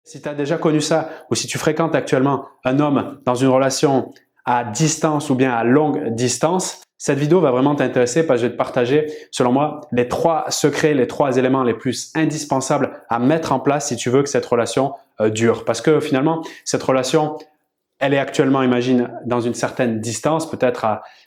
Si tu as déjà connu ça ou si tu fréquentes actuellement un homme dans une relation à distance ou bien à longue distance, cette vidéo va vraiment t'intéresser parce que je vais te partager, selon moi, les 3 secrets, les 3 éléments les plus indispensables à mettre en place si tu veux que cette relation dure. Parce que finalement, cette relation, elle est actuellement, imagine, dans une certaine distance, peut-être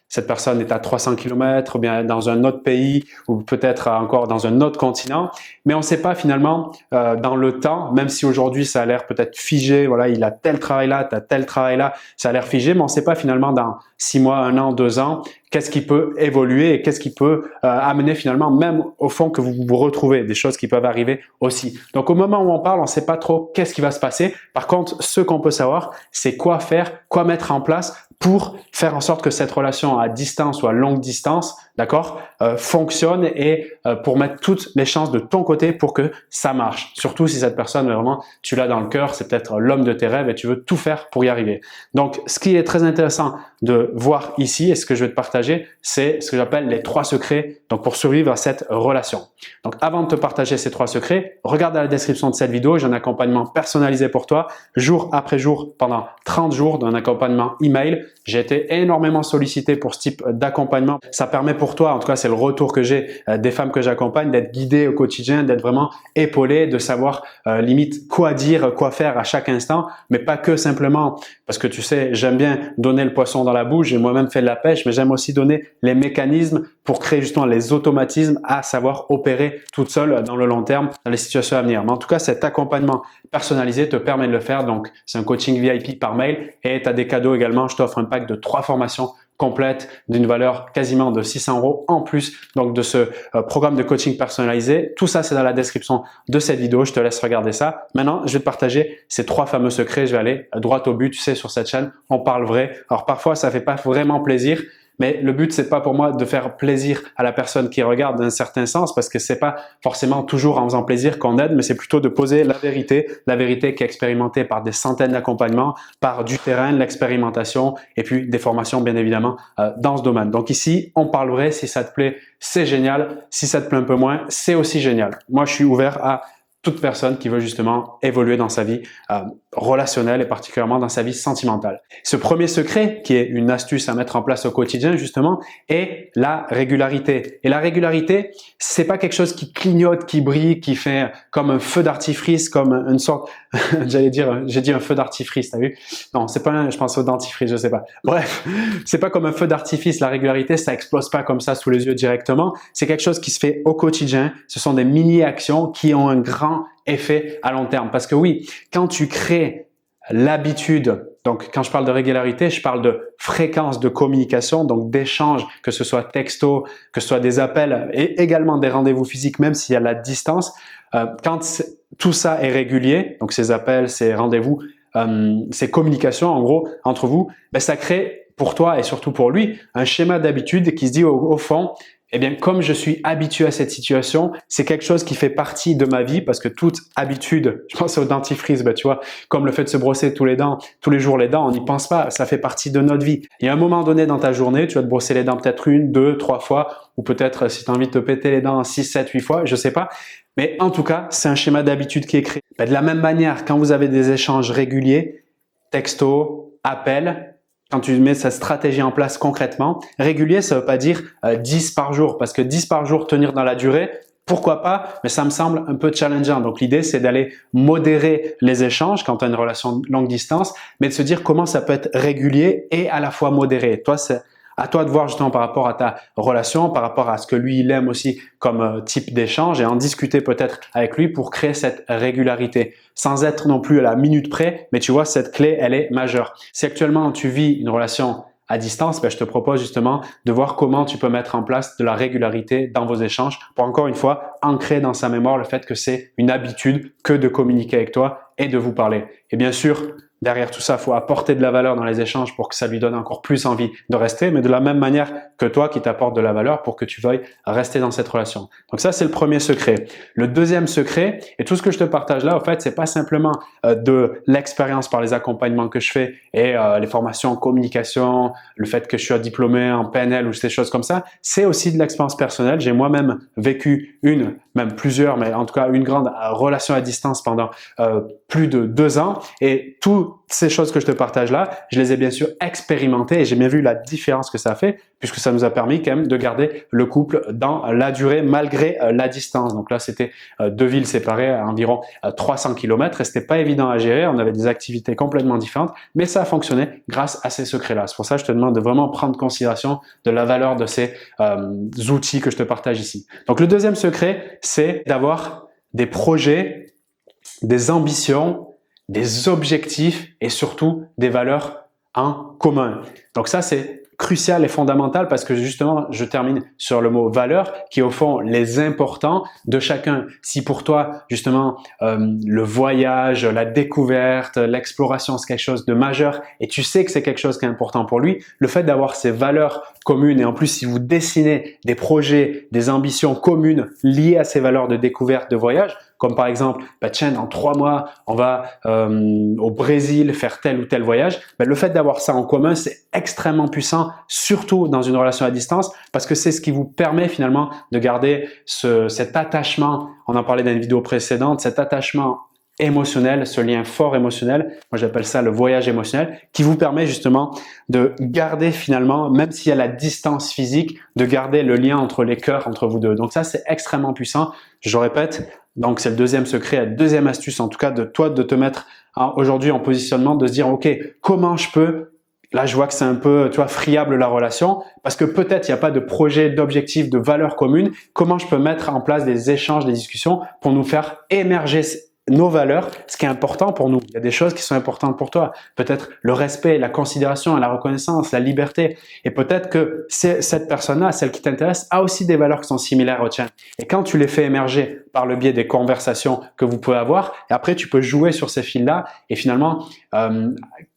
cette personne est à 300 km ou bien dans un autre pays ou peut-être encore dans un autre continent, mais on ne sait pas finalement dans le temps, même si aujourd'hui ça a l'air peut-être figé, voilà, il a tel travail là, tu as tel travail là, ça a l'air figé, mais on ne sait pas finalement dans 6 mois, 1 an, 2 ans, qu'est-ce qui peut évoluer et qu'est-ce qui peut amener finalement, même au fond que vous vous retrouvez, des choses qui peuvent arriver aussi. Donc au moment où on parle, on ne sait pas trop qu'est-ce qui va se passer. Par contre, ce qu'on peut savoir, c'est quoi faire, quoi mettre en place pour faire en sorte que cette relation à distance ou à longue distance, d'accord, fonctionne et pour mettre toutes les chances de ton côté pour que ça marche. Surtout si cette personne, vraiment, tu l'as dans le cœur, c'est peut-être l'homme de tes rêves et tu veux tout faire pour y arriver. Donc, ce qui est très intéressant de voir ici et ce que je vais te partager, c'est ce que j'appelle les 3 secrets donc pour survivre à cette relation. Donc, avant de te partager ces 3 secrets, regarde la description de cette vidéo, j'ai un accompagnement personnalisé pour toi, jour après jour, pendant 30 jours d'un accompagnement email. J'ai été énormément sollicité pour ce type d'accompagnement. Ça permet pour toi, en tout cas c'est le retour que j'ai des femmes que j'accompagne, d'être guidé au quotidien, d'être vraiment épaulé, de savoir limite quoi dire, quoi faire à chaque instant, mais pas que simplement, parce que tu sais, j'aime bien donner le poisson dans la bouche, j'ai moi-même fait de la pêche, mais j'aime aussi donner les mécanismes pour créer justement les automatismes à savoir opérer toute seule dans le long terme, dans les situations à venir. Mais en tout cas, cet accompagnement personnalisé te permet de le faire. Donc, c'est un coaching VIP par mail et tu as des cadeaux également. Je t'offre un pack de 3 formations complètes d'une valeur quasiment de 600 € en plus donc de ce programme de coaching personnalisé. Tout ça, c'est dans la description de cette vidéo. Je te laisse regarder ça. Maintenant, je vais te partager ces 3 fameux secrets. Je vais aller droit au but. Tu sais, sur cette chaîne, on parle vrai. Alors, parfois, ça fait pas vraiment plaisir. Mais le but, c'est pas pour moi de faire plaisir à la personne qui regarde d'un certain sens parce que c'est pas forcément toujours en faisant plaisir qu'on aide, mais c'est plutôt de poser la vérité qui est expérimentée par des centaines d'accompagnements, par du terrain, de l'expérimentation et puis des formations bien évidemment dans ce domaine. Donc ici, on parle vrai. Si ça te plaît, c'est génial. Si ça te plaît un peu moins, c'est aussi génial. Moi, je suis ouvert à toute personne qui veut justement évoluer dans sa vie relationnelle et particulièrement dans sa vie sentimentale. Ce premier secret, qui est une astuce à mettre en place au quotidien justement, est la régularité. Et la régularité, c'est pas quelque chose qui clignote, qui brille, qui fait comme un feu d'artifice, comme une sorte, j'ai dit un feu d'artifice, t'as vu? Non, c'est pas je pense au dentifrice, je sais pas. Bref, c'est pas comme un feu d'artifice. La régularité, ça explose pas comme ça sous les yeux directement. C'est quelque chose qui se fait au quotidien. Ce sont des mini-actions qui ont un grand effet à long terme. Parce que oui, quand tu crées l'habitude, donc quand je parle de régularité, je parle de fréquence de communication, donc d'échange, que ce soit texto, que ce soit des appels et également des rendez-vous physiques, même s'il y a la distance. Quand tout ça est régulier, donc ces appels, ces rendez-vous, ces communications en gros entre vous, ben, ça crée pour toi et surtout pour lui un schéma d'habitude qui se dit au fond, eh bien, comme je suis habitué à cette situation, c'est quelque chose qui fait partie de ma vie parce que toute habitude, je pense au dentifrice, ben, tu vois, comme le fait de se brosser tous les jours les dents, on n'y pense pas, ça fait partie de notre vie. Il y a un moment donné dans ta journée, tu vas te brosser les dents peut-être 1, 2, 3 fois ou peut-être si tu as envie de te péter les dents 6, 7, 8 fois, je sais pas. Mais en tout cas, c'est un schéma d'habitude qui est créé. Ben, de la même manière, quand vous avez des échanges réguliers, texto, appels, quand tu mets cette stratégie en place concrètement, régulier, ça ne veut pas dire 10 par jour, parce que 10 par jour, tenir dans la durée, pourquoi pas, mais ça me semble un peu challengeant. Donc l'idée, c'est d'aller modérer les échanges quand tu as une relation longue distance, mais de se dire comment ça peut être régulier et à la fois modéré. Toi, c'est à toi de voir justement par rapport à ta relation, par rapport à ce que lui, il aime aussi comme type d'échange et en discuter peut-être avec lui pour créer cette régularité sans être non plus à la minute près. Mais tu vois, cette clé, elle est majeure. Si actuellement tu vis une relation à distance, ben, je te propose justement de voir comment tu peux mettre en place de la régularité dans vos échanges pour encore une fois ancrer dans sa mémoire le fait que c'est une habitude que de communiquer avec toi et de vous parler. Et bien sûr, derrière tout ça, il faut apporter de la valeur dans les échanges pour que ça lui donne encore plus envie de rester, mais de la même manière que toi qui t'apporte de la valeur pour que tu veuilles rester dans cette relation. Donc ça, c'est le premier secret. Le deuxième secret, et tout ce que je te partage là, en fait, c'est pas simplement de l'expérience par les accompagnements que je fais et les formations en communication, le fait que je suis diplômé en PNL ou ces choses comme ça, c'est aussi de l'expérience personnelle. J'ai moi-même vécu même plusieurs, mais en tout cas une grande relation à distance pendant plus de 2 ans, et toutes ces choses que je te partage là, je les ai bien sûr expérimentées et j'ai bien vu la différence que ça a fait, puisque ça nous a permis quand même de garder le couple dans la durée malgré la distance. Donc là, c'était 2 villes séparées à environ 300 km et c'était pas évident à gérer. On avait des activités complètement différentes, mais ça a fonctionné grâce à ces secrets-là. C'est pour ça que je te demande de vraiment prendre considération de la valeur de ces outils que je te partage ici. Donc le deuxième secret, c'est d'avoir des projets, des ambitions, des objectifs et surtout des valeurs en commun. Donc ça, c'est crucial et fondamental parce que justement, je termine sur le mot valeur qui est au fond les importants de chacun. Si pour toi, justement, le voyage, la découverte, l'exploration, c'est quelque chose de majeur et tu sais que c'est quelque chose qui est important pour lui, le fait d'avoir ces valeurs communes et en plus, si vous dessinez des projets, des ambitions communes liées à ces valeurs de découverte, de voyage, comme par exemple, tiens, dans 3 mois, on va au Brésil faire tel ou tel voyage. Le fait d'avoir ça en commun, c'est extrêmement puissant, surtout dans une relation à distance, parce que c'est ce qui vous permet finalement de garder cet attachement, on en parlait dans une vidéo précédente, cet attachement émotionnel, ce lien fort émotionnel, moi j'appelle ça le voyage émotionnel, qui vous permet justement de garder finalement, même s'il y a la distance physique, de garder le lien entre les cœurs, entre vous deux. Donc ça, c'est extrêmement puissant. Je répète, donc c'est le deuxième secret, la deuxième astuce en tout cas de toi de te mettre aujourd'hui en positionnement, de se dire ok, comment je peux, là je vois que c'est un peu friable la relation, parce que peut-être il n'y a pas de projet, d'objectif, de valeur commune, comment je peux mettre en place des échanges, des discussions pour nous faire émerger nos valeurs, ce qui est important pour nous. Il y a des choses qui sont importantes pour toi. Peut-être le respect, la considération, la reconnaissance, la liberté. Et peut-être que cette personne-là, celle qui t'intéresse, a aussi des valeurs qui sont similaires aux tiennes. Et quand tu les fais émerger par le biais des conversations que vous pouvez avoir, et après tu peux jouer sur ces fils-là et finalement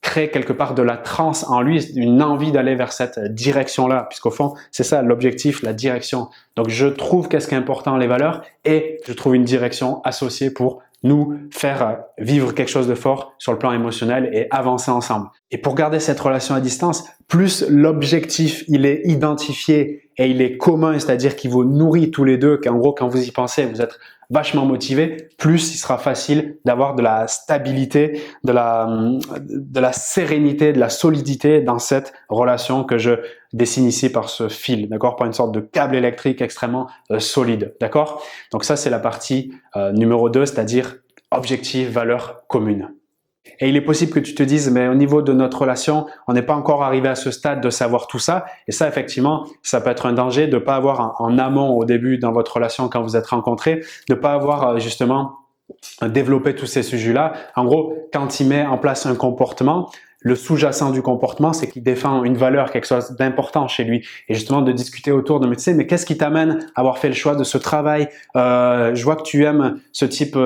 créer quelque part de la transe en lui, une envie d'aller vers cette direction-là, puisqu'au fond, c'est ça l'objectif, la direction. Donc je trouve qu'est-ce qui est important, les valeurs, et je trouve une direction associée pour nous faire vivre quelque chose de fort sur le plan émotionnel et avancer ensemble. Et pour garder cette relation à distance, plus l'objectif il est identifié et il est commun, c'est-à-dire qu'il vous nourrit tous les deux, qu'en gros quand vous y pensez, vous êtes vachement motivé, plus il sera facile d'avoir de la stabilité, de la sérénité, de la solidité dans cette relation que je dessine ici par ce fil, d'accord, par une sorte de câble électrique extrêmement solide, d'accord. Donc ça c'est la partie numéro 2, c'est-à-dire objectif, valeur commune. Et il est possible que tu te dises, mais au niveau de notre relation, on n'est pas encore arrivé à ce stade de savoir tout ça. Et ça, effectivement, ça peut être un danger de ne pas avoir en amont, au début, dans votre relation, quand vous êtes rencontrés, de ne pas avoir justement développé tous ces sujets-là. En gros, quand il met en place un comportement, le sous-jacent du comportement, c'est qu'il défend une valeur, quelque chose d'important chez lui. Et justement, de discuter autour de, mais tu sais, mais qu'est-ce qui t'amène à avoir fait le choix de ce travail? Je vois que tu aimes ce type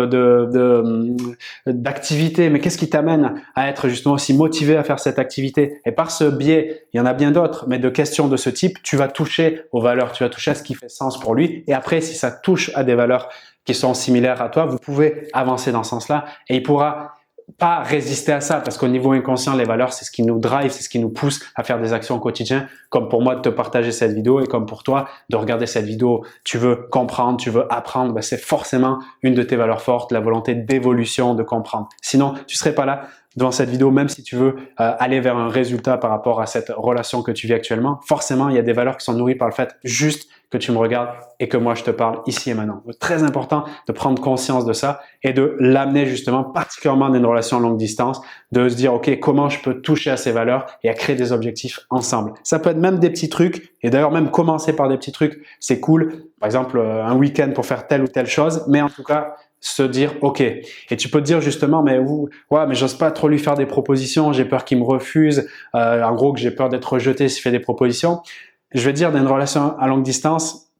d'activité, mais qu'est-ce qui t'amène à être justement aussi motivé à faire cette activité? Et par ce biais, il y en a bien d'autres, mais de questions de ce type, tu vas toucher aux valeurs, tu vas toucher à ce qui fait sens pour lui. Et après, si ça touche à des valeurs qui sont similaires à toi, vous pouvez avancer dans ce sens-là et il pourra pas résister à ça parce qu'au niveau inconscient, les valeurs, c'est ce qui nous drive, c'est ce qui nous pousse à faire des actions au quotidien, comme pour moi de te partager cette vidéo et comme pour toi de regarder cette vidéo. Tu veux comprendre, tu veux apprendre, c'est forcément une de tes valeurs fortes, la volonté d'évolution, de comprendre. Sinon, tu serais pas là devant cette vidéo, même si tu veux aller vers un résultat par rapport à cette relation que tu vis actuellement. Forcément, il y a des valeurs qui sont nourries par le fait juste que tu me regardes et que moi je te parle ici et maintenant. C'est très important de prendre conscience de ça et de l'amener justement, particulièrement dans une relation longue distance, de se dire ok, comment je peux toucher à ces valeurs et à créer des objectifs ensemble. Ça peut être même des petits trucs et d'ailleurs même commencer par des petits trucs, c'est cool. Par exemple, un week-end pour faire telle ou telle chose, mais en tout cas, se dire ok. Et tu peux te dire justement mais j'ose pas trop lui faire des propositions, j'ai peur qu'il me refuse, en gros que j'ai peur d'être rejeté s'il fait des propositions. Je vais dire dans une relation à longue distance,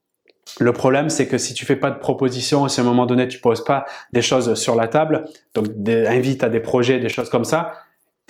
le problème c'est que si tu fais pas de propositions, si à un moment donné tu poses pas des choses sur la table, donc invite à des projets, des choses comme ça,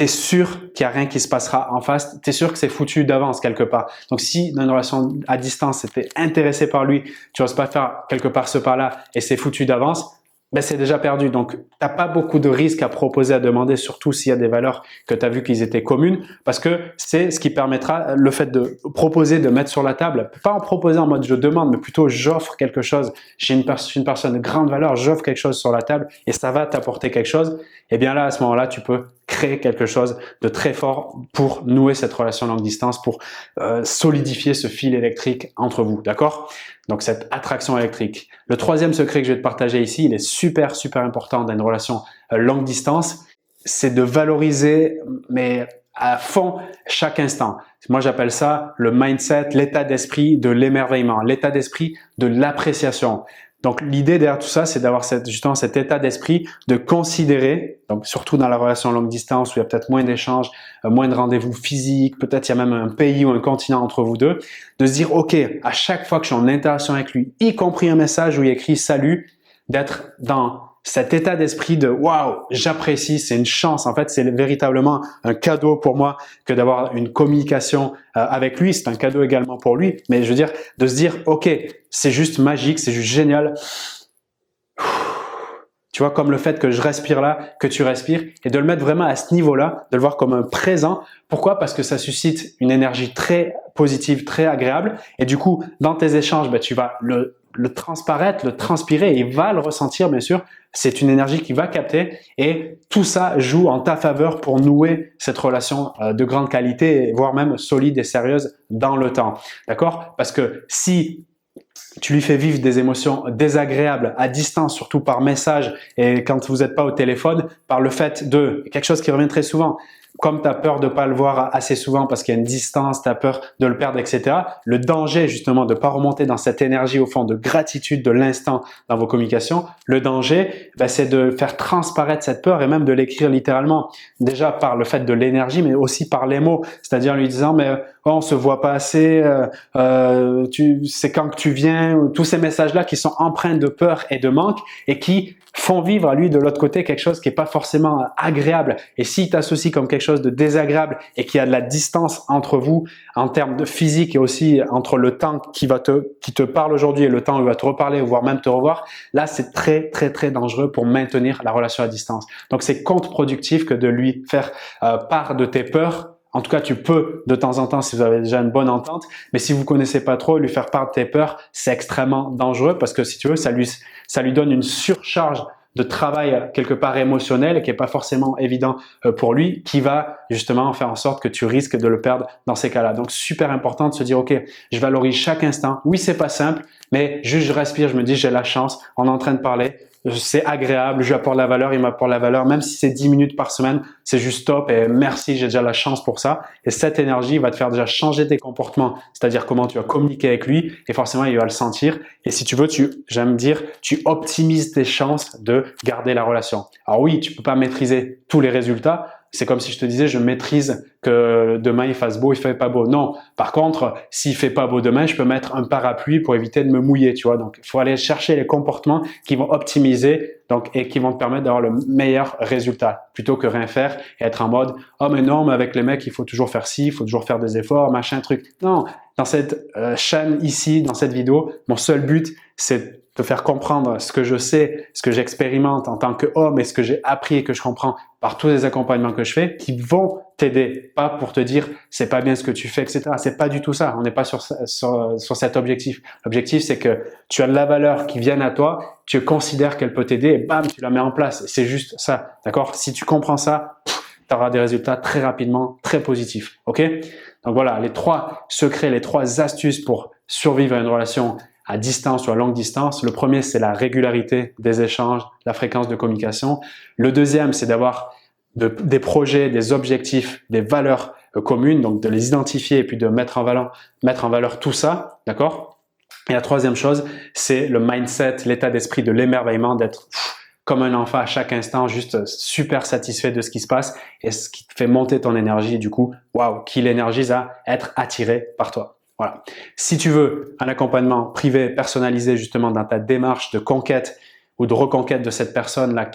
tu es sûr qu'il n'y a rien qui se passera en face, tu es sûr que c'est foutu d'avance quelque part. Donc si dans une relation à distance, tu es intéressé par lui, tu n'oses pas faire quelque part ce pas-là et c'est foutu d'avance, ben c'est déjà perdu. Donc, tu n'as pas beaucoup de risques à proposer, à demander, surtout s'il y a des valeurs que tu as vues qu'ils étaient communes, parce que c'est ce qui permettra le fait de proposer, de mettre sur la table, pas en proposer en mode je demande, mais plutôt j'offre quelque chose. J'ai une personne de grande valeur, j'offre quelque chose sur la table et ça va t'apporter quelque chose. Et bien là, à ce moment-là, tu peux créer quelque chose de très fort pour nouer cette relation longue distance, pour solidifier ce fil électrique entre vous, d'accord? Donc cette attraction électrique. Le troisième secret que je vais te partager ici, il est super important dans une relation longue distance, c'est de valoriser, mais à fond, chaque instant. Moi, j'appelle ça le mindset, l'état d'esprit de l'émerveillement, l'état d'esprit de l'appréciation. Donc, l'idée derrière tout ça, c'est d'avoir justement cet état d'esprit de considérer, donc surtout dans la relation longue distance où il y a peut-être moins d'échanges, moins de rendez-vous physiques, peut-être il y a même un pays ou un continent entre vous deux, de se dire, OK, à chaque fois que je suis en interaction avec lui, y compris un message où il écrit « Salut », d'être dans cet état d'esprit de waouh, j'apprécie, c'est une chance. En fait, c'est véritablement un cadeau pour moi que d'avoir une communication avec lui. C'est un cadeau également pour lui. Mais je veux dire, de se dire, OK, c'est juste magique, c'est juste génial. Tu vois, comme le fait que je respire là, que tu respires, et de le mettre vraiment à ce niveau-là, de le voir comme un présent. Pourquoi? Parce que ça suscite une énergie très positive, très agréable. Et du coup, dans tes échanges, ben, tu vas le transparaître, le transpirer, et il va le ressentir, bien sûr. C'est une énergie qui va capter et tout ça joue en ta faveur pour nouer cette relation de grande qualité, voire même solide et sérieuse dans le temps. D'accord? Parce que si tu lui fais vivre des émotions désagréables à distance, surtout par message et quand vous n'êtes pas au téléphone, par le fait de quelque chose qui revient très souvent, comme tu as peur de ne pas le voir assez souvent parce qu'il y a une distance, tu as peur de le perdre, etc. Le danger justement de ne pas remonter dans cette énergie au fond de gratitude de l'instant dans vos communications, le danger, c'est de faire transparaître cette peur et même de l'écrire littéralement. Déjà par le fait de l'énergie, mais aussi par les mots, c'est-à-dire lui disant mais oh, on se voit pas assez, c'est quand que tu viens, tous ces messages-là qui sont empreints de peur et de manque et qui font vivre à lui de l'autre côté quelque chose qui n'est pas forcément agréable. Et s'il t'associe comme quelque chose de désagréable et qu'il y a de la distance entre vous en termes de physique et aussi entre le temps qui te parle aujourd'hui et le temps où il va te reparler, voire même te revoir, là c'est très dangereux pour maintenir la relation à distance. Donc c'est contre-productif que de lui faire part de tes peurs. En tout cas, tu peux de temps en temps si vous avez déjà une bonne entente, mais si vous connaissez pas trop, lui faire part de tes peurs, c'est extrêmement dangereux parce que si tu veux, ça lui donne une surcharge de travail quelque part émotionnel qui est pas forcément évident pour lui, qui va justement faire en sorte que tu risques de le perdre dans ces cas-là. Donc, super important de se dire, OK, je valorise chaque instant. Oui, c'est pas simple, mais juste je respire, je me dis, j'ai la chance, on est en train de parler. C'est agréable, je lui apporte la valeur, il m'apporte la valeur, même si c'est 10 minutes par semaine, c'est juste top et merci, j'ai déjà la chance pour ça. Et cette énergie va te faire déjà changer tes comportements, c'est-à-dire comment tu vas communiquer avec lui et forcément il va le sentir. Et si tu veux, j'aime dire, tu optimises tes chances de garder la relation. Alors oui, tu peux pas maîtriser tous les résultats. C'est comme si je te disais, je maîtrise que demain il fasse beau, il fait pas beau. Non. Par contre, s'il fait pas beau demain, je peux mettre un parapluie pour éviter de me mouiller, tu vois. Donc, il faut aller chercher les comportements qui vont optimiser, et qui vont te permettre d'avoir le meilleur résultat, plutôt que rien faire et être en mode, oh mais non, mais avec les mecs, il faut toujours faire ci, il faut toujours faire des efforts, machin, truc. Non. Dans cette chaîne ici, dans cette vidéo, mon seul but, c'est de faire comprendre ce que je sais, ce que j'expérimente en tant qu'homme et ce que j'ai appris et que je comprends par tous les accompagnements que je fais qui vont t'aider, pas pour te dire c'est pas bien ce que tu fais, etc. C'est pas du tout ça. On n'est pas sur cet objectif. L'objectif, c'est que tu as de la valeur qui vient à toi, tu considères qu'elle peut t'aider et bam, tu la mets en place. C'est juste ça. D'accord? Si tu comprends ça, tu auras des résultats très rapidement, très positifs. OK? Donc voilà, les 3 secrets, les 3 astuces pour survivre à une relation à distance ou à longue distance. Le premier, c'est la régularité des échanges, la fréquence de communication. Le deuxième, c'est d'avoir des projets, des objectifs, des valeurs communes, donc de les identifier et puis de mettre en valeur tout ça, d'accord? Et la troisième chose, c'est le mindset, l'état d'esprit de l'émerveillement, d'être comme un enfant à chaque instant, juste super satisfait de ce qui se passe et ce qui te fait monter ton énergie et du coup, waouh, qui l'énergise à être attiré par toi. Voilà. Si tu veux un accompagnement privé personnalisé justement dans ta démarche de conquête ou de reconquête de cette personne là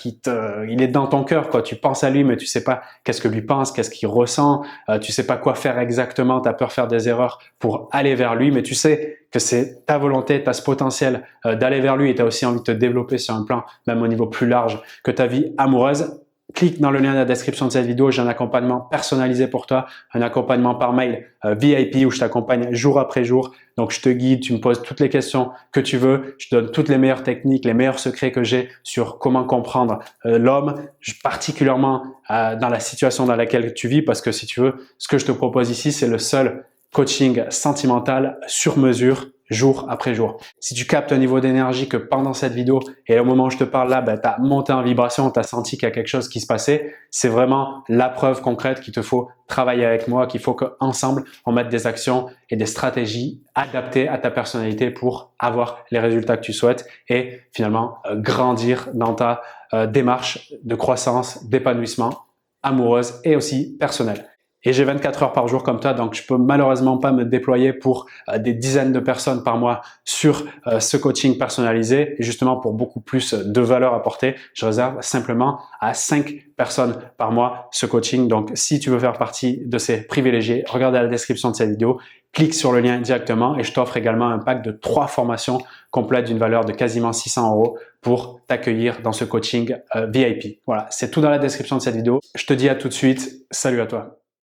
il est dans ton cœur quoi. Tu penses à lui mais tu sais pas qu'est-ce que lui pense, qu'est-ce qu'il ressent, tu sais pas quoi faire exactement, tu as peur de faire des erreurs pour aller vers lui, mais tu sais que c'est ta volonté, tu as ce potentiel d'aller vers lui et tu as aussi envie de te développer sur un plan même au niveau plus large que ta vie amoureuse. Clique dans le lien de la description de cette vidéo, j'ai un accompagnement personnalisé pour toi, un accompagnement par mail VIP où je t'accompagne jour après jour. Donc je te guide, tu me poses toutes les questions que tu veux, je te donne toutes les meilleures techniques, les meilleurs secrets que j'ai sur comment comprendre l'homme, particulièrement dans la situation dans laquelle tu vis, parce que si tu veux, ce que je te propose ici, c'est le seul coaching sentimental sur mesure jour après jour. Si tu captes un niveau d'énergie que pendant cette vidéo et au moment où je te parle là, tu as monté en vibration, tu as senti qu'il y a quelque chose qui se passait, c'est vraiment la preuve concrète qu'il te faut travailler avec moi, qu'il faut qu'ensemble, on mette des actions et des stratégies adaptées à ta personnalité pour avoir les résultats que tu souhaites et finalement grandir dans ta démarche de croissance, d'épanouissement amoureuse et aussi personnelle. Et j'ai 24 heures par jour comme toi, donc je peux malheureusement pas me déployer pour des dizaines de personnes par mois sur ce coaching personnalisé. Et justement, pour beaucoup plus de valeur apportée, je réserve simplement à 5 personnes par mois ce coaching. Donc, si tu veux faire partie de ces privilégiés, regarde à la description de cette vidéo, clique sur le lien directement et je t'offre également un pack de 3 formations complètes d'une valeur de quasiment 600 € pour t'accueillir dans ce coaching VIP. Voilà, c'est tout dans la description de cette vidéo. Je te dis à tout de suite. Salut à toi.